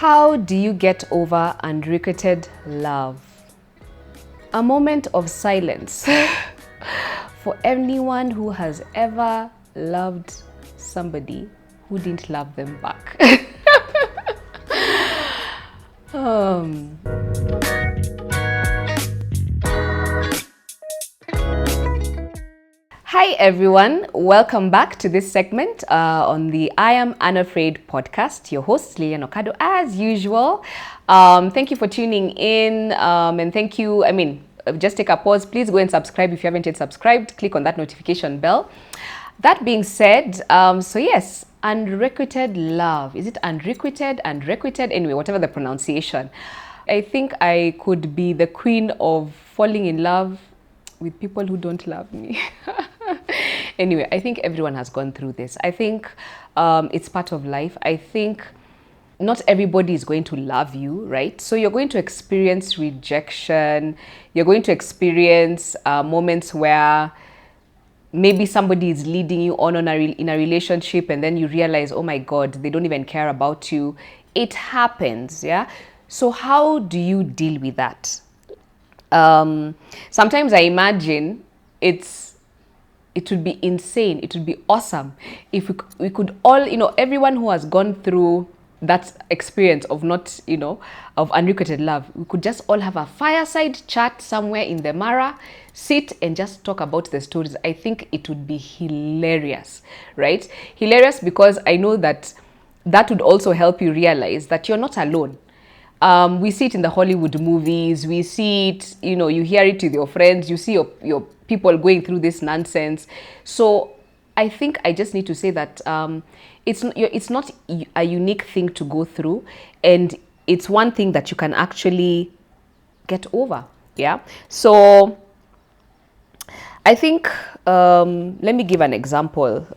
How do you get over unrequited love? A moment of silence for anyone who has ever loved somebody who didn't love them back. um, Hi everyone, welcome back to this segment on the I Am Unafraid podcast. Your host Lilian Okado, as usual. Thank you for tuning in, and thank you. Just take a pause. Please go and subscribe if you haven't yet subscribed. Click on that notification bell. That being said, so yes, unrequited love. Is it unrequited, unrequited? Anyway, whatever the pronunciation. I think I could be the queen of falling in love with people who don't love me. Anyway, I think everyone has gone through this. I think it's part of life. I think not everybody is going to love you, right? So you're going to experience rejection. You're going to experience moments where maybe somebody is leading you on in a relationship, and then you realize, oh my God, they don't even care about you. It happens, yeah? So how do you deal with that? Sometimes I imagine it would be insane, it would be awesome if we could all, everyone who has gone through that experience of of unrequited love, we could just all have a fireside chat somewhere in the Mara, sit and just talk about the stories. I think it would be hilarious, right? Hilarious because I know that would also help you realize that you're not alone. We see it in the Hollywood movies. We see it, you hear it with your friends. You see your people going through this nonsense. So I think I just need to say that it's not a unique thing to go through, and it's one thing that you can actually get over. Yeah. So I think let me give an example.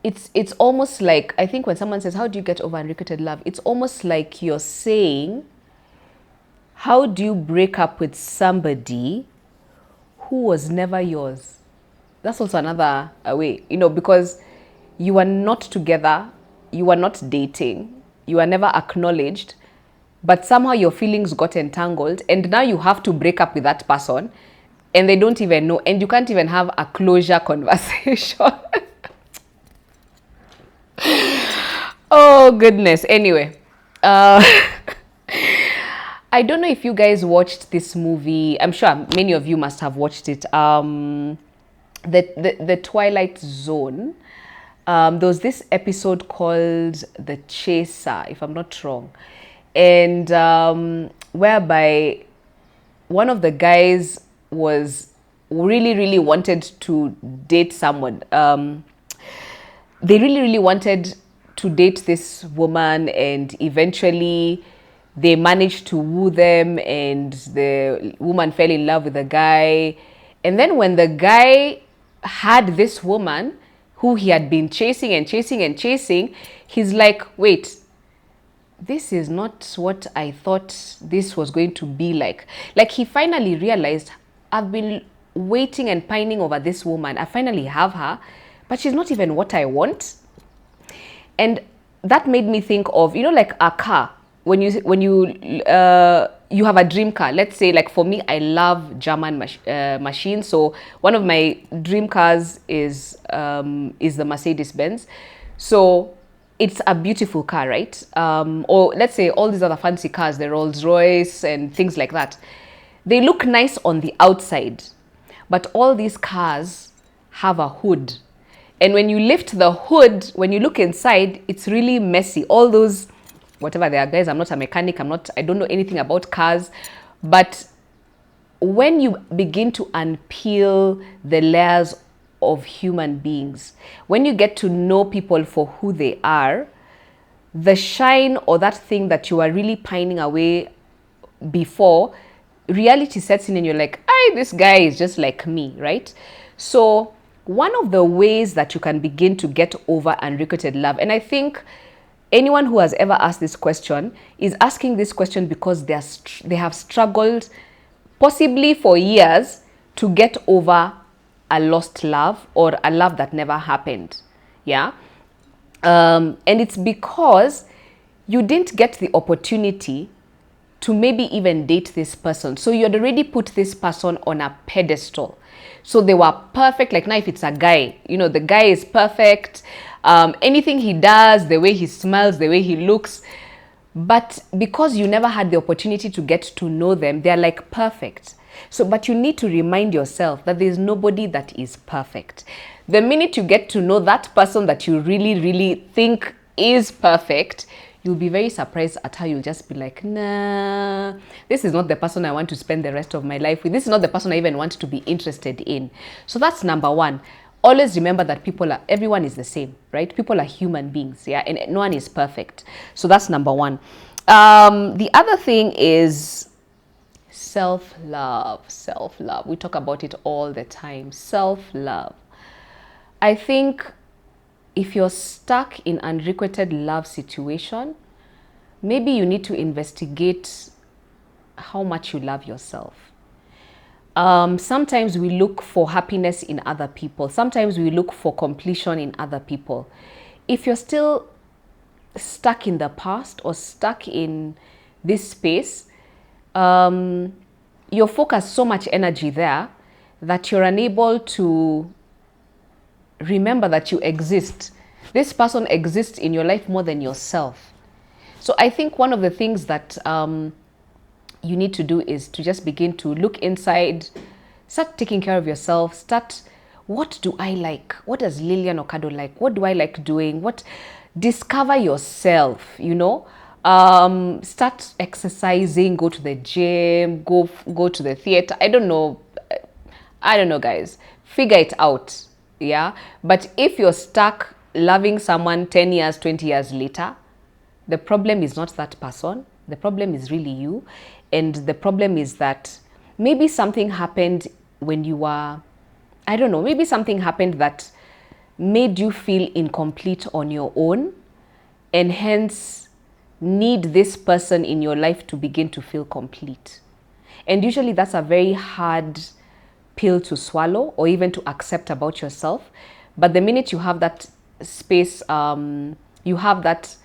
It's almost like, I think when someone says, how do you get over unrequited love? It's almost like you're saying, how do you break up with somebody who was never yours? That's also another way, because you are not together, you are not dating, you are never acknowledged, but somehow your feelings got entangled, and now you have to break up with that person, and they don't even know, and you can't even have a closure conversation. Oh goodness. Anyway, I don't know if you guys watched this movie. I'm sure many of you must have watched it. The Twilight Zone. There was this episode called The Chaser, if I'm not wrong, and whereby one of the guys was really wanted to date someone. They really wanted to date this woman, and eventually they managed to woo them, and the woman fell in love with the guy. And then when the guy had this woman who he had been chasing, he's like, wait, this is not what I thought this was going to be like. Like, he finally realized, I've been waiting and pining over this woman. I finally have her, but she's not even what I want. And that made me think of, like a car. When you have a dream car, let's say, like for me, I love German machines. So one of my dream cars is the Mercedes Benz. So it's a beautiful car, right? Or let's say all these other fancy cars, the Rolls Royce and things like that. They look nice on the outside, but all these cars have a hood. And when you lift the hood, when you look inside, it's really messy. All those, whatever they are, guys, I'm not a mechanic, I don't know anything about cars. But when you begin to unpeel the layers of human beings, when you get to know people for who they are, the shine or that thing that you are really pining away before, reality sets in and you're like, this guy is just like me, right? So one of the ways that you can begin to get over unrequited love, and I think anyone who has ever asked this question is asking this question because they have struggled possibly for years to get over a lost love or a love that never happened. Yeah. And it's because you didn't get the opportunity to maybe even date this person. So you had already put this person on a pedestal. So they were perfect. Like now, if it's a guy, the guy is perfect. Anything he does, the way he smells, the way he looks. But because you never had the opportunity to get to know them, they're like perfect. So, but you need to remind yourself that there's nobody that is perfect. The minute you get to know that person that you really, really think is perfect, you'll be very surprised at how you'll just be like, nah, this is not the person I want to spend the rest of my life with. This is not the person I even want to be interested in. So that's number one. Always remember that everyone is the same, right? People are human beings, yeah, and no one is perfect. So that's number one. The other thing is self-love. Self-love. We talk about it all the time. Self-love. I think if you're stuck in unrequited love situation, maybe you need to investigate how much you love yourself. Sometimes we look for happiness in other people. Sometimes we look for completion in other people. If you're still stuck in the past or stuck in this space, you focus so much energy there that you're unable to remember that you exist. This person exists in your life more than yourself. So I think one of the things that you need to do is to just begin to look inside, start taking care of yourself, what do I like? What does Lillian Okado like? What do I like doing? Discover yourself, start exercising, go to the gym, go to the theater. I don't know, guys. Figure it out, yeah? But if you're stuck loving someone 10 years, 20 years later, the problem is not that person. The problem is really you. And the problem is that maybe something happened when you were, I don't know, maybe something happened that made you feel incomplete on your own, and hence need this person in your life to begin to feel complete. And usually that's a very hard pill to swallow or even to accept about yourself. But the minute you have that space, you have that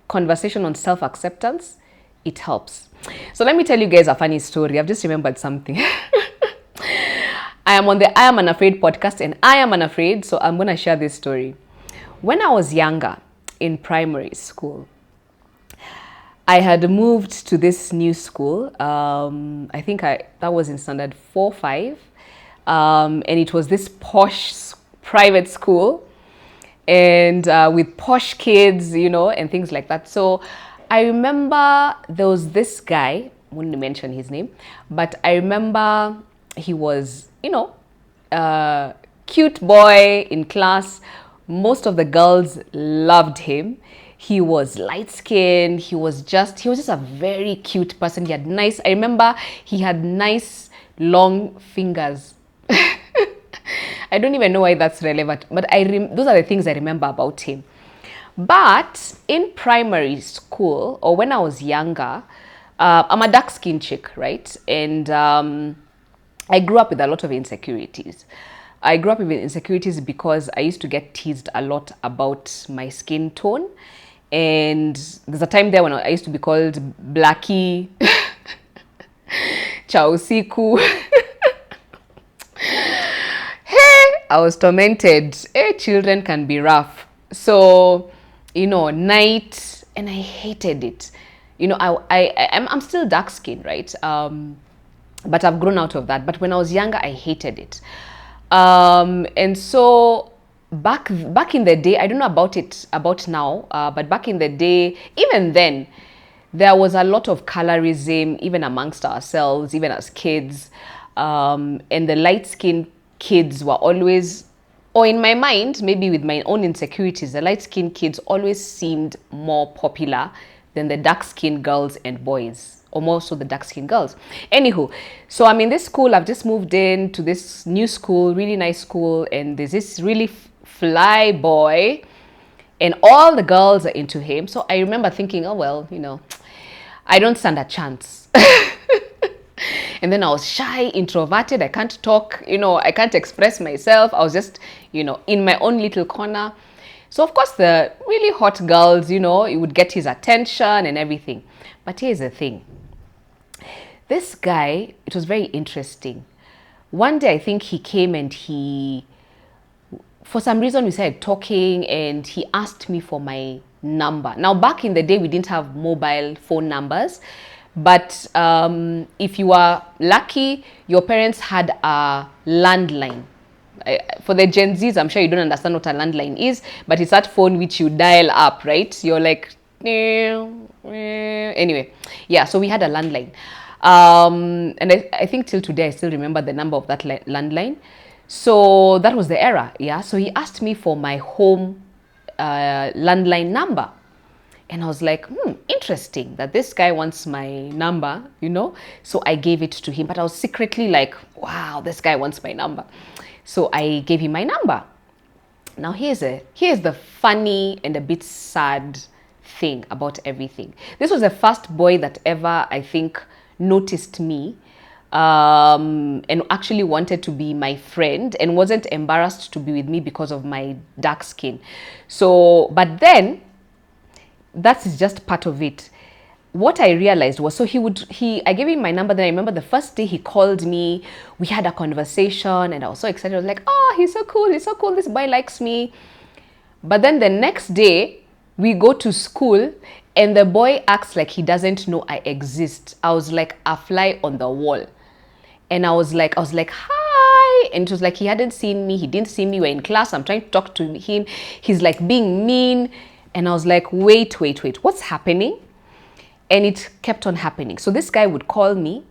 conversation on self-acceptance, it helps. So let me tell you guys a funny story. I've just remembered something. I am on the I Am Unafraid podcast, and I am unafraid, so I'm going to share this story. When I was younger, in primary school, I had moved to this new school. I think that was in standard 4, 5. And it was this posh private school, and with posh kids, and things like that. So I remember there was this guy, I wouldn't mention his name, but I remember he was, a cute boy in class. Most of the girls loved him. He was light-skinned. He was just a very cute person. I remember he had nice, long fingers. I don't even know why that's relevant, but those are the things I remember about him. But in primary school, or when I was younger, I'm a dark-skinned chick, right? And I grew up with a lot of insecurities. I grew up with insecurities because I used to get teased a lot about my skin tone. And there's a time there when I used to be called Blackie, Chausiku. Hey, I was tormented. Hey, children can be rough. So, night, and I hated it. I'm still dark skinned, right? But I've grown out of that. But when I was younger, I hated it. And so back in the day, I don't know about now, but back in the day, even then, there was a lot of colorism, even amongst ourselves, even as kids. And the light-skinned kids were always, or in my mind, maybe with my own insecurities, the light-skinned kids always seemed more popular than the dark-skinned girls and boys, or more so the dark-skinned girls. Anywho, so I'm in this school. I've just moved in to this new school, really nice school, and there's this really fly boy, and all the girls are into him. So I remember thinking, oh well, I don't stand a chance. And then I was shy, introverted. I can't talk, I can't express myself. I was just, in my own little corner. So of course the really hot girls, it would get his attention and everything. But here's the thing. This guy, it was very interesting. One day I think he came and for some reason we started talking and he asked me for my number. Now back in the day we didn't have mobile phone numbers, but if you were lucky, your parents had a landline. For the Gen Zs, I'm sure you don't understand what a landline is, but it's that phone which you dial up, right? You're like, anyway, yeah, so we had a landline. And I think till today I still remember the number of that landline. So that was the era, yeah. So he asked me for my home landline number. And I was like, interesting that this guy wants my number, So I gave it to him, but I was secretly like, wow, this guy wants my number. So I gave him my number. Now here's the funny and a bit sad thing about everything. This was the first boy that ever, I think, noticed me and actually wanted to be my friend and wasn't embarrassed to be with me because of my dark skin. So, but then that is just part of it. What I realized was, so I gave him my number. Then I remember the first day he called me, we had a conversation and I was so excited. I was like, oh, he's so cool. This boy likes me. But then the next day we go to school and the boy acts like he doesn't know I exist. I was like a fly on the wall. And I was like, hi. And it was like he hadn't seen me. He didn't see me. We're in class. I'm trying to talk to him. He's like being mean. And I was like, wait, what's happening? And it kept on happening. So this guy would call me,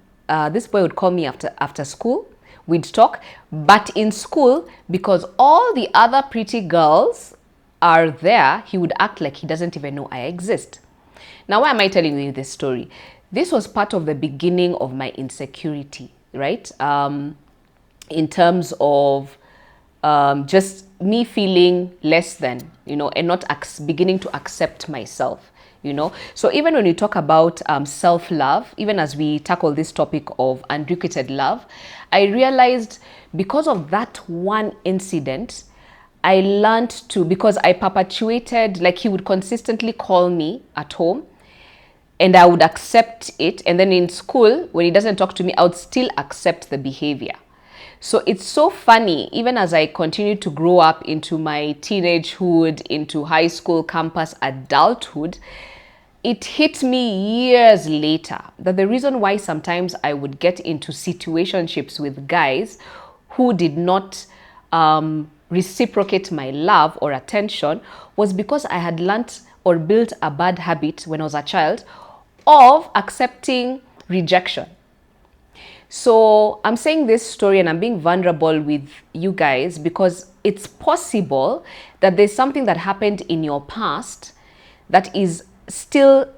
this boy would call me after school. We'd talk. But in school, because all the other pretty girls are there, he would act like he doesn't even know I exist. Now, why am I telling you this story? This was part of the beginning of my insecurity, right? In terms of just me feeling less than, and not beginning to accept myself. So even when you talk about self-love, even as we tackle this topic of unrequited love, I realized because of that one incident, I learned to, because I perpetuated, like he would consistently call me at home and I would accept it. And then in school, when he doesn't talk to me, I would still accept the behavior. So it's so funny, even as I continue to grow up into my teenagehood, into high school, campus, adulthood, it hit me years later that the reason why sometimes I would get into situationships with guys who did not reciprocate my love or attention was because I had learnt or built a bad habit when I was a child of accepting rejection. So I'm saying this story and I'm being vulnerable with you guys because it's possible that there's something that happened in your past that is still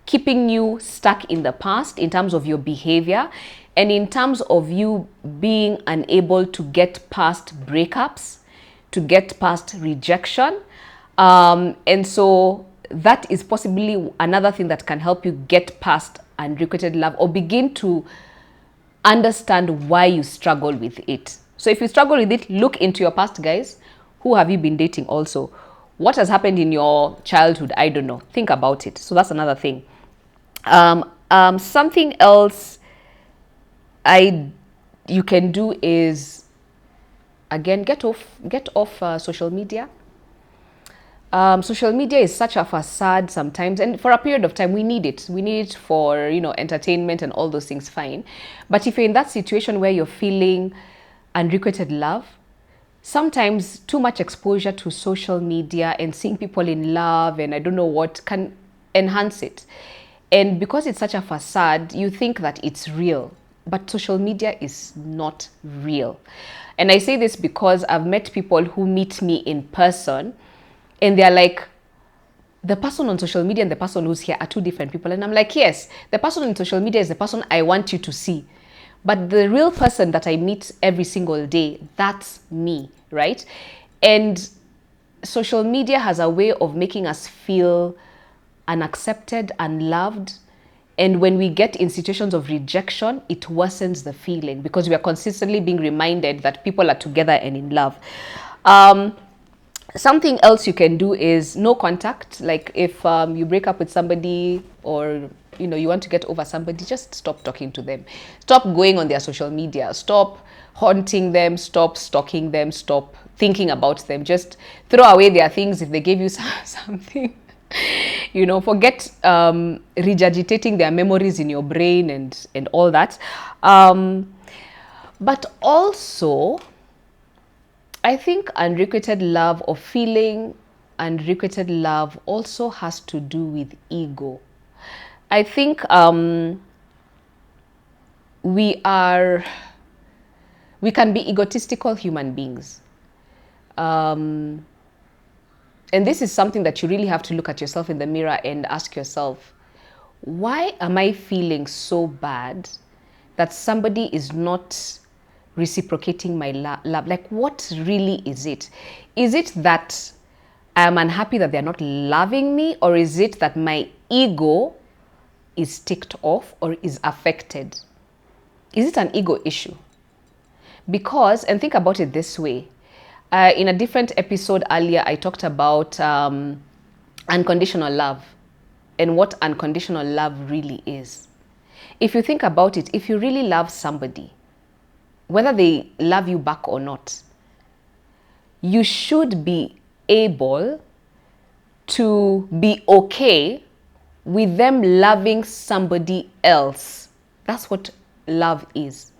keeping you stuck in the past in terms of your behavior and in terms of you being unable to get past breakups, to get past rejection. And so that is possibly another thing that can help you get past unrequited love or begin to understand why you struggle with it. So if you struggle with it, look into your past, guys. Who have you been dating also? What has happened in your childhood? I don't know. Think about it. So that's another thing. Something else you can do is, again, get off social media. Social media is such a facade sometimes, and for a period of time we need it. We need it for entertainment and all those things, fine. But if you're in that situation where you're feeling unrequited love, sometimes too much exposure to social media and seeing people in love and I don't know what can enhance it. And because it's such a facade, you think that it's real, but social media is not real. And I say this because I've met people who meet me in person and they're like, the person on social media and the person who's here are two different people. And I'm like, yes, the person on social media is the person I want you to see. But the real person that I meet every single day, that's me, right? And social media has a way of making us feel unaccepted, unloved. And when we get in situations of rejection, it worsens the feeling because we are consistently being reminded that people are together and in love. Something else you can do is no contact. Like if you break up with somebody, or you want to get over somebody, just stop talking to them. Stop going on their social media. Stop haunting them. Stop stalking them. Stop thinking about them. Just throw away their things if they gave you something. Forget regurgitating their memories in your brain and all that. But also, I think unrequited love, or feeling unrequited love, also has to do with ego. I think we can be egotistical human beings. And this is something that you really have to look at yourself in the mirror and ask yourself, why am I feeling so bad that somebody is not reciprocating my love? Like, what really is it? Is it that I am unhappy that they're not loving me, or is it that my ego is ticked off or is affected? Is it an ego issue? Because, and think about it this way, in a different episode earlier, I talked about unconditional love and what unconditional love really is. If you think about it, if you really love somebody, whether they love you back or not, you should be able to be okay with them loving somebody else. That's what love is.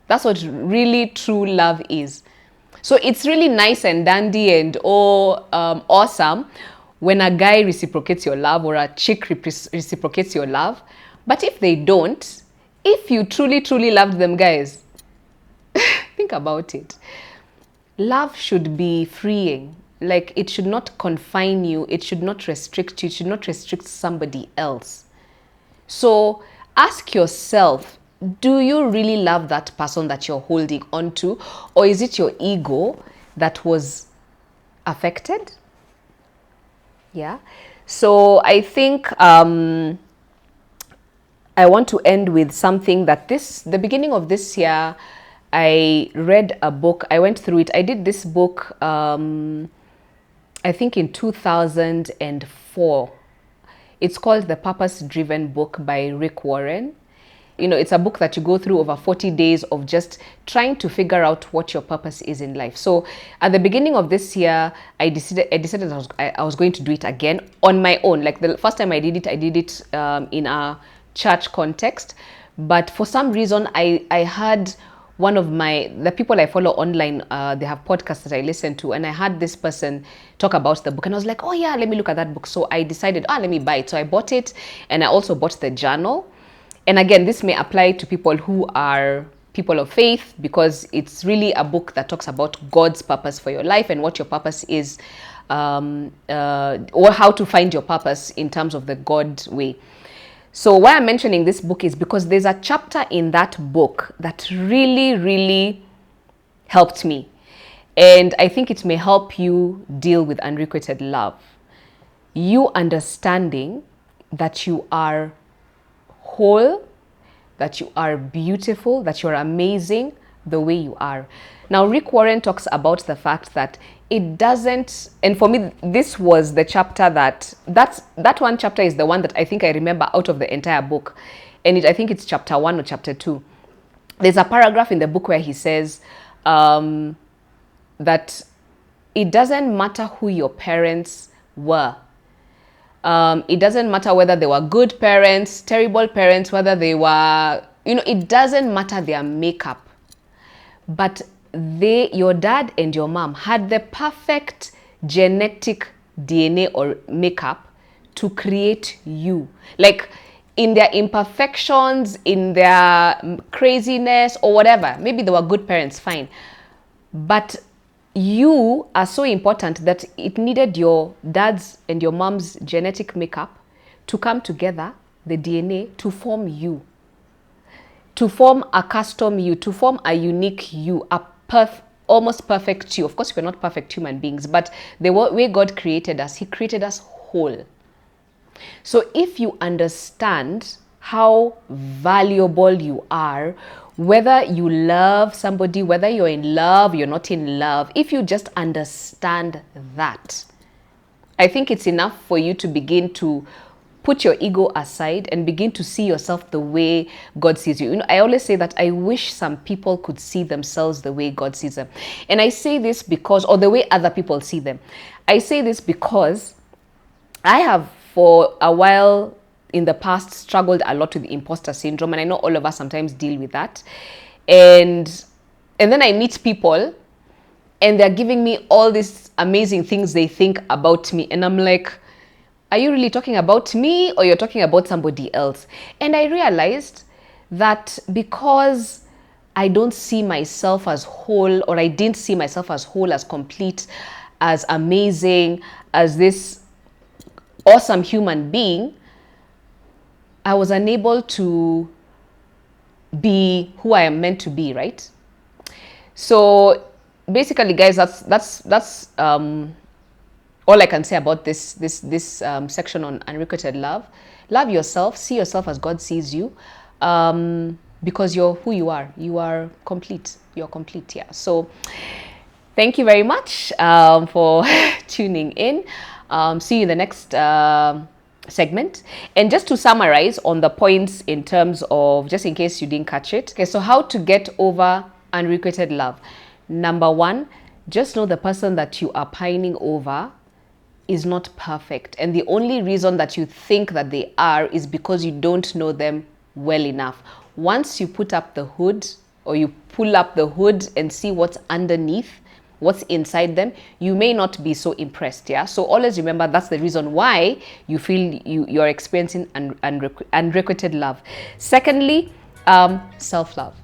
That's what really true love is. So it's really nice and dandy and awesome when a guy reciprocates your love, or a chick reciprocates your love. But if they don't, if you truly, truly loved them, guys, think about it. Love should be freeing. Like, it should not confine you. It should not restrict you. It should not restrict somebody else. So ask yourself, do you really love that person that you're holding on to? Or is it your ego that was affected? Yeah. So I think I want to end with something that the beginning of this year, I read a book. I went through it. I did this book, I think in 2004. It's called The Purpose Driven Book by Rick Warren. It's a book that you go through over 40 days of just trying to figure out what your purpose is in life. So at the beginning of this year, I decided I was going to do it again on my own. Like, the first time I did it in a church context. But for some reason, I had one of the people I follow online, they have podcasts that I listen to, and I had this person talk about the book, and I was like, oh yeah, let me look at that book. So I decided, let me buy it. So I bought it, and I also bought the journal. And again, this may apply to people who are people of faith, because it's really a book that talks about God's purpose for your life and what your purpose is, or how to find your purpose in terms of the God way. So why I'm mentioning this book is because there's a chapter in that book that really, really helped me. And I think it may help you deal with unrequited love. You understanding that you are whole, that you are beautiful, that you're amazing the way you are. Now, Rick Warren talks about the fact that it doesn't, and for me, this was the chapter that one chapter is the one that I think I remember out of the entire book. And I think it's chapter 1 or chapter 2. There's a paragraph in the book where he says that it doesn't matter who your parents were. It doesn't matter whether they were good parents, terrible parents, whether they were, it doesn't matter their makeup. But your dad and your mom had the perfect genetic DNA or makeup to create you. Like, in their imperfections, in their craziness or whatever. Maybe they were good parents, fine. But you are so important that it needed your dad's and your mom's genetic makeup to come together, the DNA, to form you, to form a custom you, to form a unique you, a almost perfect you. Of course, we're not perfect human beings, but the way God created us, he created us whole. So if you understand how valuable you are, whether you love somebody, whether you're in love, you're not in love. If you just understand that, I think it's enough for you to begin to put your ego aside and begin to see yourself the way God sees you. You know, I always say that I wish some people could see themselves the way God sees them. And I say this because, or the way other people see them. I say this because I have for a while in the past struggled a lot with the imposter syndrome, and I know all of us sometimes deal with that. And then I meet people and they're giving me all these amazing things they think about me, and I'm like, are you really talking about me, or you're talking about somebody else? And I realized that because I don't see myself as whole, or I didn't see myself as whole, as complete, as amazing, as this awesome human being, I was unable to be who I am meant to be, right? So basically, guys, that's all I can say about this section on unrequited love. Love yourself. See yourself as God sees you, because you're who you are. You are complete. You're complete. Yeah. So thank you very much for tuning in. See you in the next segment. And just to summarize on the points in terms of, just in case you didn't catch it. Okay, so how to get over unrequited love. Number one, just know the person that you are pining over is not perfect. And the only reason that you think that they are is because you don't know them well enough. Once you put up the hood, or you pull up the hood and see what's underneath, what's inside them, you may not be so impressed. Yeah. So always remember, that's the reason why you feel you're experiencing unrequited love. Secondly, self-love.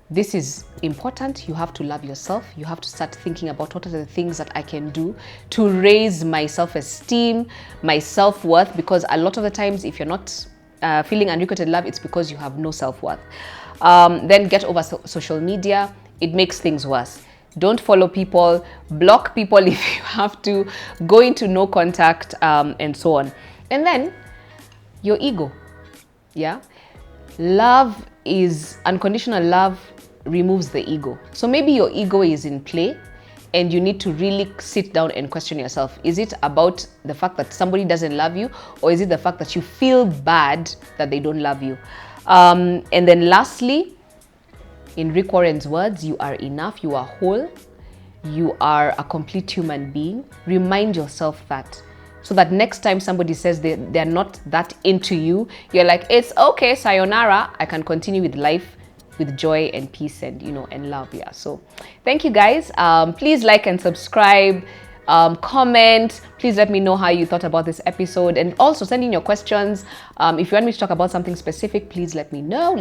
This is important. You have to love yourself. You have to start thinking about what are the things that I can do to raise my self-esteem, my self-worth, because a lot of the times if you're not feeling unrequited love, it's because you have no self-worth. Then get over social media. It makes things worse. Don't follow people, block people if you have to, go into no contact, and so on. And then your ego. Yeah. Love is unconditional love, removes the ego. So maybe your ego is in play and you need to really sit down and question yourself. Is it about the fact that somebody doesn't love you, or is it the fact that you feel bad that they don't love you? And then lastly, in Rick Warren's words, you are enough, you are whole, you are a complete human being. Remind yourself that, so that next time somebody says they're not that into you, you're like, it's okay, sayonara, I can continue with life with joy and peace and, you know, and love. Yeah. So thank you guys. Please like and subscribe, comment. Please let me know how you thought about this episode, and also send in your questions. If you want me to talk about something specific, please let me know.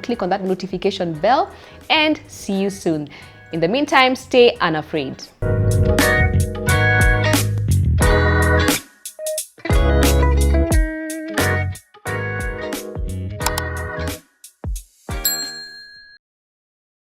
Click on that notification bell, and see you soon. In the meantime, stay unafraid.